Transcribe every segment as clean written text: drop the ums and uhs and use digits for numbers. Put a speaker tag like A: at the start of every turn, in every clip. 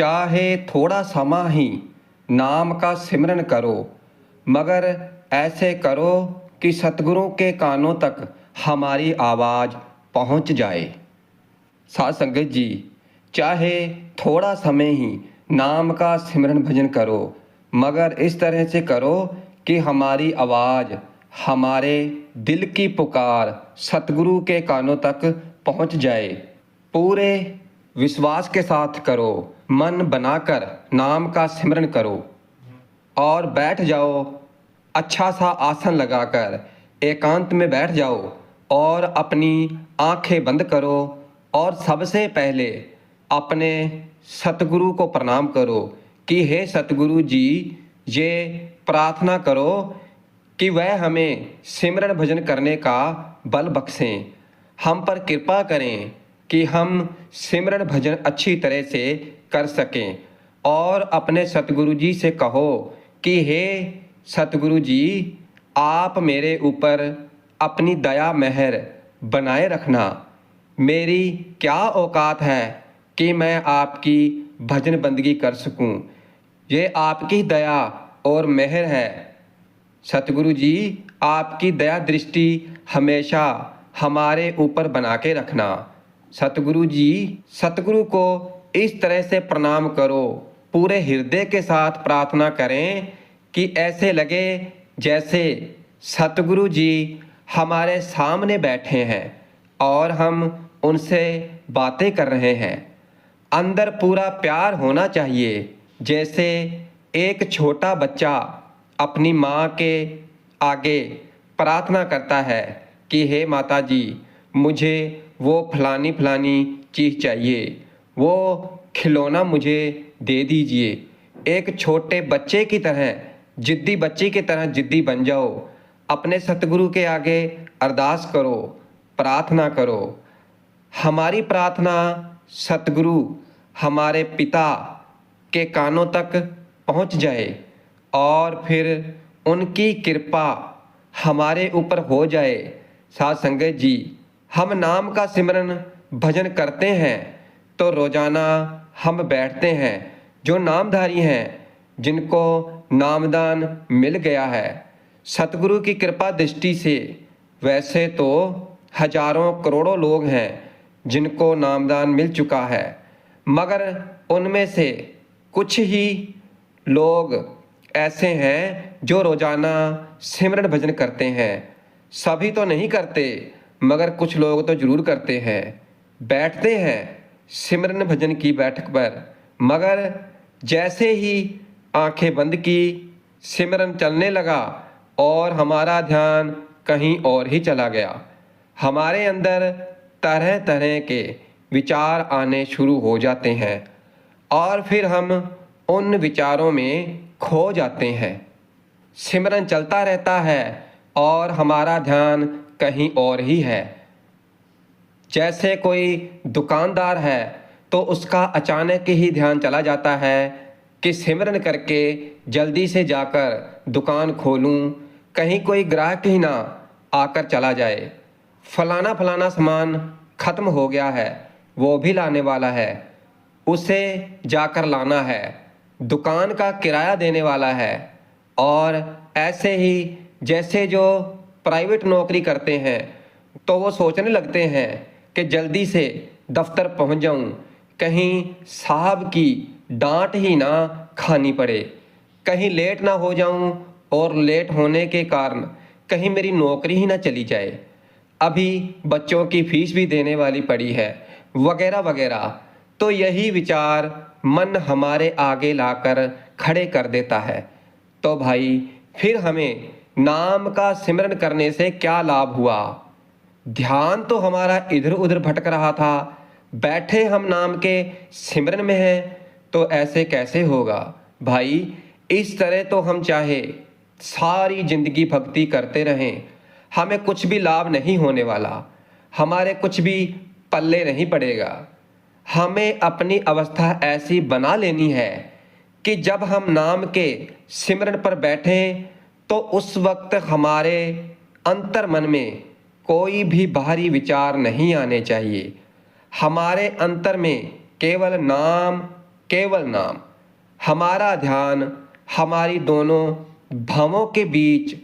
A: चाहे थोड़ा समा ही नाम का सिमरन करो, मगर ऐसे करो कि सतगुरु के कानों तक हमारी आवाज़ पहुंच जाए। साध संगत जी, चाहे थोड़ा समय ही नाम का सिमरन भजन करो, मगर इस तरह से करो कि हमारी आवाज़, हमारे दिल की पुकार सतगुरु के कानों तक पहुंच जाए। पूरे विश्वास के साथ करो, मन बनाकर नाम का सिमरन करो और बैठ जाओ। अच्छा सा आसन लगाकर एकांत में बैठ जाओ और अपनी आंखें बंद करो और सबसे पहले अपने सतगुरु को प्रणाम करो कि हे सतगुरु जी, ये प्रार्थना करो कि वह हमें सिमरन भजन करने का बल बख्शें, हम पर कृपा करें कि हम सिमरन भजन अच्छी तरह से कर सकें। और अपने सतगुरु जी से कहो कि हे सतगुरु जी, आप मेरे ऊपर अपनी दया मेहर बनाए रखना। मेरी क्या औकात है कि मैं आपकी भजन बंदगी कर सकूं, ये आपकी दया और मेहर है। सतगुरु जी, आपकी दया दृष्टि हमेशा हमारे ऊपर बना के रखना। सतगुरु जी, सतगुरु को इस तरह से प्रणाम करो, पूरे हृदय के साथ प्रार्थना करें कि ऐसे लगे जैसे सतगुरु जी हमारे सामने बैठे हैं और हम उनसे बातें कर रहे हैं। अंदर पूरा प्यार होना चाहिए, जैसे एक छोटा बच्चा अपनी माँ के आगे प्रार्थना करता है कि हे माता जी, मुझे वो फलानी फलानी चीज़ चाहिए, वो खिलौना मुझे दे दीजिए। एक छोटे बच्चे की तरह, जिद्दी बच्चे की तरह जिद्दी बन जाओ। अपने सतगुरु के आगे अरदास करो, प्रार्थना करो। हमारी प्रार्थना सतगुरु हमारे पिता के कानों तक पहुंच जाए और फिर उनकी कृपा हमारे ऊपर हो जाए। साध संगत जी, हम नाम का सिमरन भजन करते हैं तो रोजाना हम बैठते हैं। जो नामधारी हैं, जिनको नामदान मिल गया है सतगुरु की कृपा दृष्टि से, वैसे तो हजारों करोड़ों लोग हैं जिनको नामदान मिल चुका है, मगर उनमें से कुछ ही लोग ऐसे हैं जो रोजाना सिमरन भजन करते हैं। सभी तो नहीं करते, मगर कुछ लोग तो जरूर करते हैं, बैठते हैं सिमरन भजन की बैठक पर, मगर जैसे ही आंखें बंद की, सिमरन चलने लगा और हमारा ध्यान कहीं और ही चला गया। हमारे अंदर तरह तरह के विचार आने शुरू हो जाते हैं और फिर हम उन विचारों में खो जाते हैं। सिमरन चलता रहता है और हमारा ध्यान कहीं और ही है। जैसे कोई दुकानदार है तो उसका अचानक ही ध्यान चला जाता है कि सिमरन करके जल्दी से जाकर दुकान खोलूं, कहीं कोई ग्राहक ही ना आकर चला जाए। फलाना फलाना सामान खत्म हो गया है, वो भी लाने वाला है, उसे जाकर लाना है, दुकान का किराया देने वाला है। और ऐसे ही जैसे जो प्राइवेट नौकरी करते हैं तो वो सोचने लगते हैं कि जल्दी से दफ्तर पहुंच जाऊं, कहीं साहब की डांट ही ना खानी पड़े, कहीं लेट ना हो जाऊं और लेट होने के कारण कहीं मेरी नौकरी ही ना चली जाए, अभी बच्चों की फीस भी देने वाली पड़ी है, वगैरह वगैरह। तो यही विचार मन हमारे आगे लाकर खड़े कर देता है। तो भाई, फिर हमें नाम का सिमरन करने से क्या लाभ हुआ? ध्यान तो हमारा इधर उधर भटक रहा था, बैठे हम नाम के सिमरन में हैं, तो ऐसे कैसे होगा भाई? इस तरह तो हम चाहे सारी जिंदगी भक्ति करते रहें, हमें कुछ भी लाभ नहीं होने वाला, हमारे कुछ भी पल्ले नहीं पड़ेगा। हमें अपनी अवस्था ऐसी बना लेनी है कि जब हम नाम के सिमरन पर बैठें तो उस वक्त हमारे अंतर मन में कोई भी बाहरी विचार नहीं आने चाहिए। हमारे अंतर में केवल नाम केवल नाम। हमारा ध्यान हमारी दोनों भवों के बीच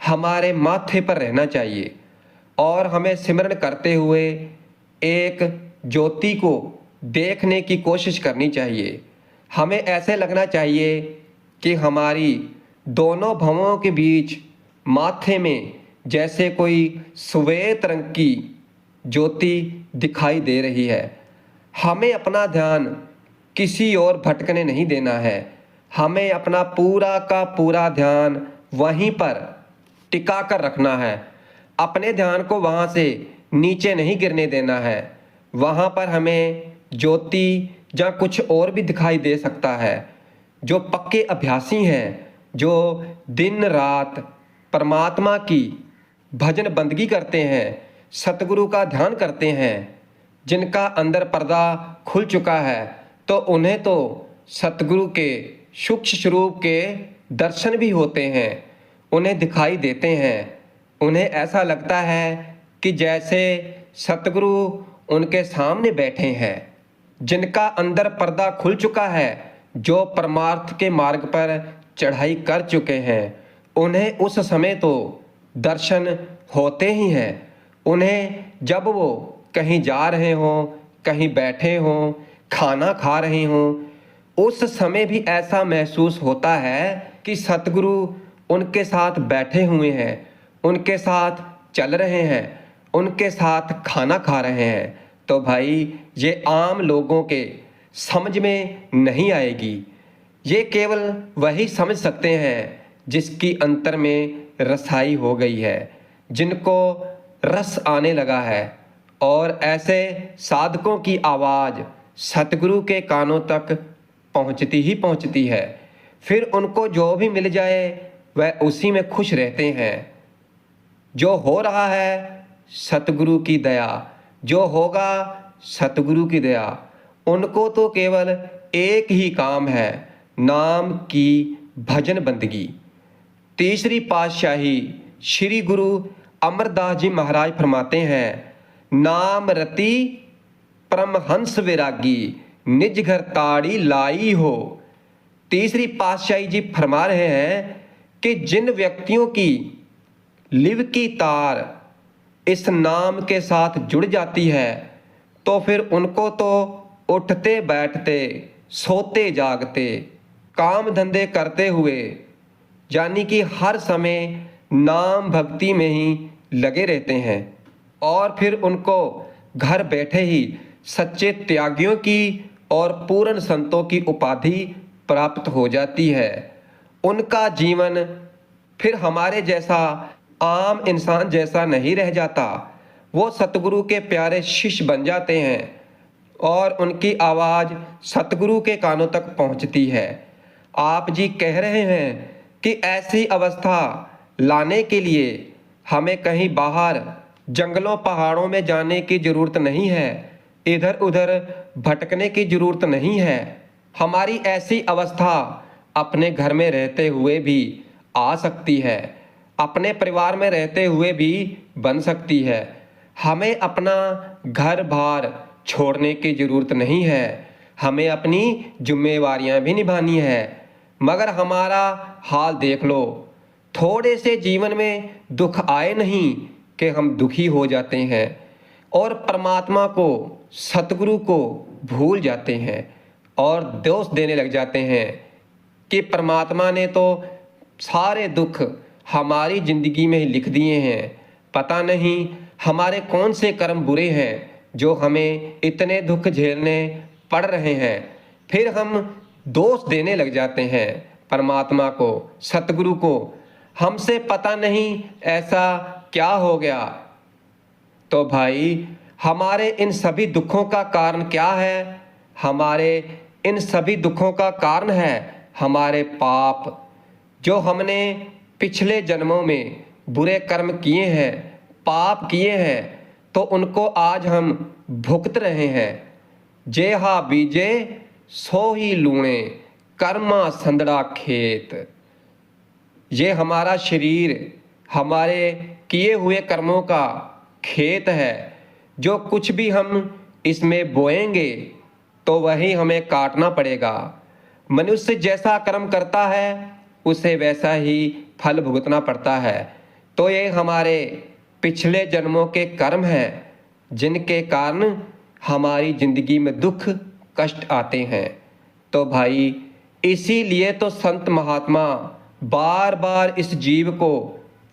A: हमारे माथे पर रहना चाहिए और हमें सिमरन करते हुए एक ज्योति को देखने की कोशिश करनी चाहिए। हमें ऐसे लगना चाहिए कि हमारी दोनों भवों के बीच माथे में जैसे कोई श्वेत रंग की ज्योति दिखाई दे रही है। हमें अपना ध्यान किसी और भटकने नहीं देना है। हमें अपना पूरा का पूरा ध्यान वहीं पर टिका कर रखना है। अपने ध्यान को वहाँ से नीचे नहीं गिरने देना है। वहाँ पर हमें ज्योति या कुछ और भी दिखाई दे सकता है। जो पक्के अभ्यासी हैं, जो दिन रात परमात्मा की भजन बंदगी करते हैं, सतगुरु का ध्यान करते हैं, जिनका अंदर पर्दा खुल चुका है, तो उन्हें तो सतगुरु के सूक्ष्म स्वरूप के दर्शन भी होते हैं, उन्हें दिखाई देते हैं। उन्हें ऐसा लगता है कि जैसे सतगुरु उनके सामने बैठे हैं। जिनका अंदर पर्दा खुल चुका है, जो परमार्थ के मार्ग पर चढ़ाई कर चुके हैं, उन्हें उस समय तो दर्शन होते ही हैं। उन्हें जब वो कहीं जा रहे हों, कहीं बैठे हों, खाना खा रहे हों, उस समय भी ऐसा महसूस होता है कि सतगुरु उनके साथ बैठे हुए हैं, उनके साथ चल रहे हैं, उनके साथ खाना खा रहे हैं। तो भाई ये आम लोगों के समझ में नहीं आएगी। ये केवल वही समझ सकते हैं जिसकी अंतर में रसाई हो गई है, जिनको रस आने लगा है। और ऐसे साधकों की आवाज़ सतगुरु के कानों तक पहुंचती ही पहुंचती है। फिर उनको जो भी मिल जाए वह उसी में खुश रहते हैं। जो हो रहा है सतगुरु की दया, जो होगा सतगुरु की दया। उनको तो केवल एक ही काम है, नाम की भजन बंदगी। तीसरी पातशाही श्री गुरु अमरदास जी महाराज फरमाते हैं, नाम रति परमहंस विरागी निज घर ताड़ी लाई हो। तीसरी पातशाही जी फरमा रहे हैं कि जिन व्यक्तियों की लिव की तार इस नाम के साथ जुड़ जाती है, तो फिर उनको तो उठते बैठते सोते जागते काम धंधे करते हुए यानी कि हर समय नाम भक्ति में ही लगे रहते हैं। और फिर उनको घर बैठे ही सच्चे त्यागियों की और पूर्ण संतों की उपाधि प्राप्त हो जाती है। उनका जीवन फिर हमारे जैसा आम इंसान जैसा नहीं रह जाता। वो सतगुरु के प्यारे शिष्य बन जाते हैं और उनकी आवाज़ सतगुरु के कानों तक पहुंचती है। आप जी कह रहे हैं कि ऐसी अवस्था लाने के लिए हमें कहीं बाहर जंगलों पहाड़ों में जाने की ज़रूरत नहीं है, इधर उधर भटकने की ज़रूरत नहीं है। हमारी ऐसी अवस्था अपने घर में रहते हुए भी आ सकती है, अपने परिवार में रहते हुए भी बन सकती है। हमें अपना घर बार छोड़ने की ज़रूरत नहीं है, हमें अपनी जिम्मेवारियां भी निभानी है। मगर हमारा हाल देख लो, थोड़े से जीवन में दुख आए नहीं कि हम दुखी हो जाते हैं और परमात्मा को सतगुरु को भूल जाते हैं और दोष देने लग जाते हैं कि परमात्मा ने तो सारे दुख हमारी ज़िंदगी में ही लिख दिए हैं। पता नहीं हमारे कौन से कर्म बुरे हैं जो हमें इतने दुख झेलने पड़ रहे हैं। फिर हम दोष देने लग जाते हैं परमात्मा को, सतगुरु को। हमसे पता नहीं ऐसा क्या हो गया। तो भाई हमारे इन सभी दुखों का कारण क्या है? हमारे इन सभी दुखों का कारण है हमारे पाप, जो हमने पिछले जन्मों में बुरे कर्म किए हैं, पाप किए हैं, तो उनको आज हम भुगत रहे हैं। जे हा बीजे सो ही लूणे कर्मा संदड़ा खेत। ये हमारा शरीर हमारे किए हुए कर्मों का खेत है। जो कुछ भी हम इसमें बोएंगे तो वही हमें काटना पड़ेगा। मनुष्य जैसा कर्म करता है उसे वैसा ही फल भुगतना पड़ता है। तो ये हमारे पिछले जन्मों के कर्म हैं जिनके कारण हमारी जिंदगी में दुख कष्ट आते हैं। तो भाई इसीलिए तो संत महात्मा बार बार इस जीव को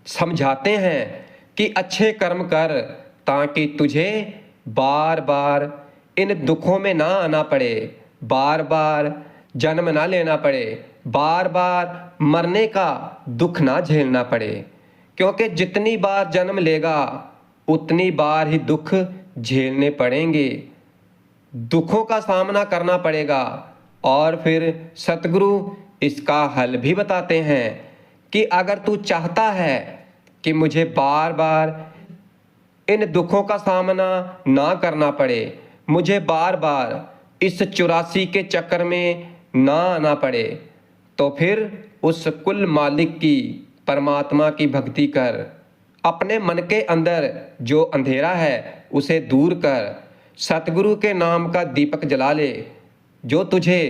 A: समझाते हैं कि अच्छे कर्म कर, ताकि तुझे बार बार इन दुखों में ना आना पड़े, बार बार जन्म ना लेना पड़े, बार बार मरने का दुख ना झेलना पड़े। क्योंकि जितनी बार जन्म लेगा उतनी बार ही दुख झेलने पड़ेंगे, दुखों का सामना करना पड़ेगा। और फिर सतगुरु इसका हल भी बताते हैं कि अगर तू चाहता है कि मुझे बार बार इन दुखों का सामना ना करना पड़े, मुझे बार बार इस 84 के चक्कर में ना आना पड़े, तो फिर उस कुल मालिक की परमात्मा की भक्ति कर, अपने मन के अंदर जो अंधेरा है उसे दूर कर, सतगुरु के नाम का दीपक जला ले। जो तुझे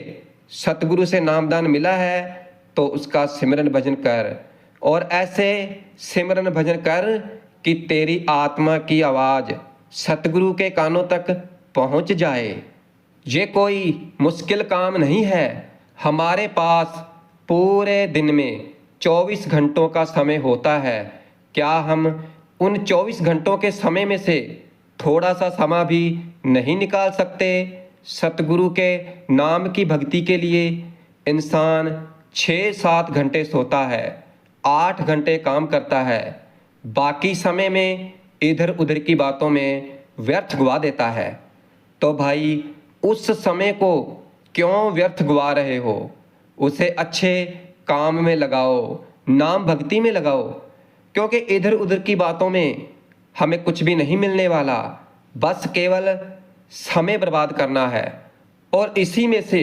A: सतगुरु से नामदान मिला है तो उसका सिमरन भजन कर, और ऐसे सिमरन भजन कर कि तेरी आत्मा की आवाज़ सतगुरु के कानों तक पहुंच जाए। ये कोई मुश्किल काम नहीं है। हमारे पास पूरे दिन में 24 घंटों का समय होता है। क्या हम उन 24 घंटों के समय में से थोड़ा सा समय भी नहीं निकाल सकते? सतगुरु के नाम की भक्ति के लिए इंसान 6-7 घंटे सोता है, 8 घंटे काम करता है, बाकी समय में इधर उधर की बातों में व्यर्थ गवा देता है। तो भाई उस समय को क्यों व्यर्थ गवा रहे हो? उसे अच्छे काम में लगाओ, नाम भक्ति में लगाओ। क्योंकि इधर उधर की बातों में हमें कुछ भी नहीं मिलने वाला, बस केवल समय बर्बाद करना है। और इसी में से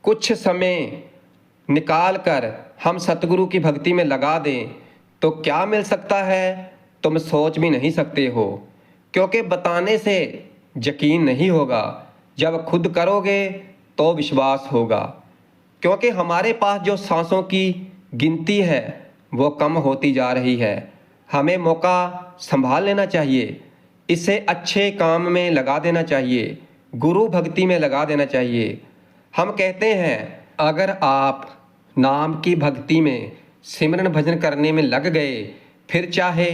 A: कुछ समय निकाल कर हम सतगुरु की भक्ति में लगा दें तो क्या मिल सकता है तुम सोच भी नहीं सकते हो। क्योंकि बताने से यकीन नहीं होगा, जब खुद करोगे तो विश्वास होगा। क्योंकि हमारे पास जो सांसों की गिनती है वो कम होती जा रही है। हमें मौका संभाल लेना चाहिए, इसे अच्छे काम में लगा देना चाहिए, गुरु भक्ति में लगा देना चाहिए। हम कहते हैं अगर आप नाम की भक्ति में सिमरन भजन करने में लग गए, फिर चाहे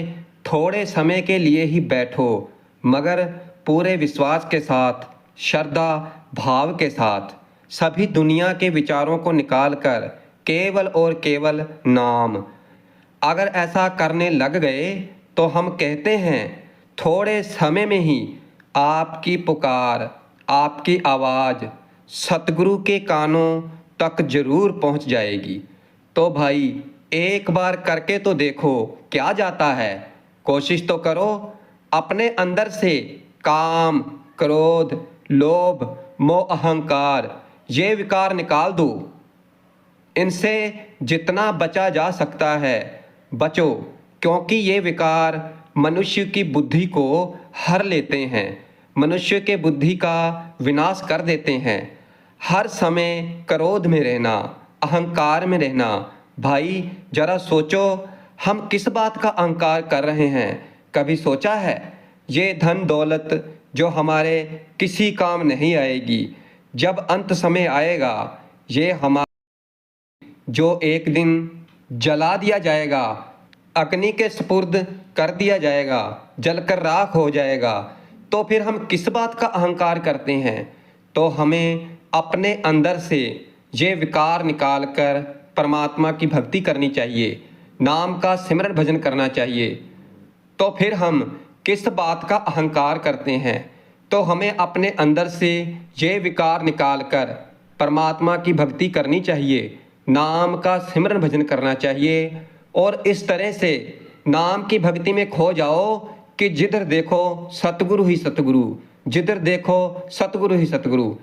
A: थोड़े समय के लिए ही बैठो, मगर पूरे विश्वास के साथ, श्रद्धा भाव के साथ, सभी दुनिया के विचारों को निकाल कर केवल और केवल नाम, अगर ऐसा करने लग गए तो हम कहते हैं थोड़े समय में ही आपकी पुकार, आपकी आवाज़ सतगुरु के कानों तक जरूर पहुंच जाएगी। तो भाई एक बार करके तो देखो क्या जाता है। कोशिश तो करो, अपने अंदर से काम, क्रोध, लोभ, मोह, अहंकार ये विकार निकाल दो। इनसे जितना बचा जा सकता है बचो, क्योंकि ये विकार मनुष्य की बुद्धि को हर लेते हैं, मनुष्य के बुद्धि का विनाश कर देते हैं। हर समय क्रोध में रहना, अहंकार में रहना, भाई जरा सोचो हम किस बात का अहंकार कर रहे हैं? कभी सोचा है? ये धन दौलत जो हमारे किसी काम नहीं आएगी, जब अंत समय आएगा ये हमारा जो एक दिन जला दिया जाएगा, अग्नि के सुपुर्द कर दिया जाएगा, जलकर राख हो जाएगा, तो फिर हम किस बात का अहंकार करते हैं? तो हमें अपने अंदर से ये विकार निकाल कर परमात्मा की भक्ति करनी चाहिए, नाम का सिमरन भजन करना चाहिए। तो फिर हम किस बात का अहंकार करते हैं? तो हमें अपने अंदर से ये विकार निकाल कर परमात्मा की भक्ति करनी चाहिए, नाम का सिमरन भजन करना चाहिए। और इस तरह से नाम की भक्ति में खो जाओ कि जिधर देखो सतगुरु ही सतगुरु, जिधर देखो सतगुरु ही सतगुरु।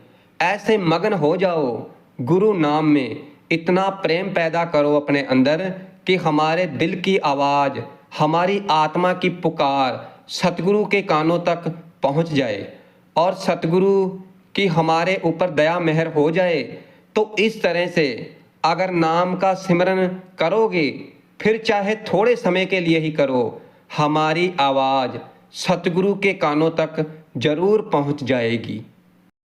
A: ऐसे मगन हो जाओ गुरु नाम में, इतना प्रेम पैदा करो अपने अंदर कि हमारे दिल की आवाज़, हमारी आत्मा की पुकार सतगुरु के कानों तक पहुंच जाए। और सतगुरु कि हमारे ऊपर दया मेहर हो जाए, तो इस तरह से अगर नाम का सिमरन करोगे, फिर चाहे थोड़े समय के लिए ही करो, हमारी आवाज़ सतगुरु के कानों तक जरूर पहुंच जाएगी।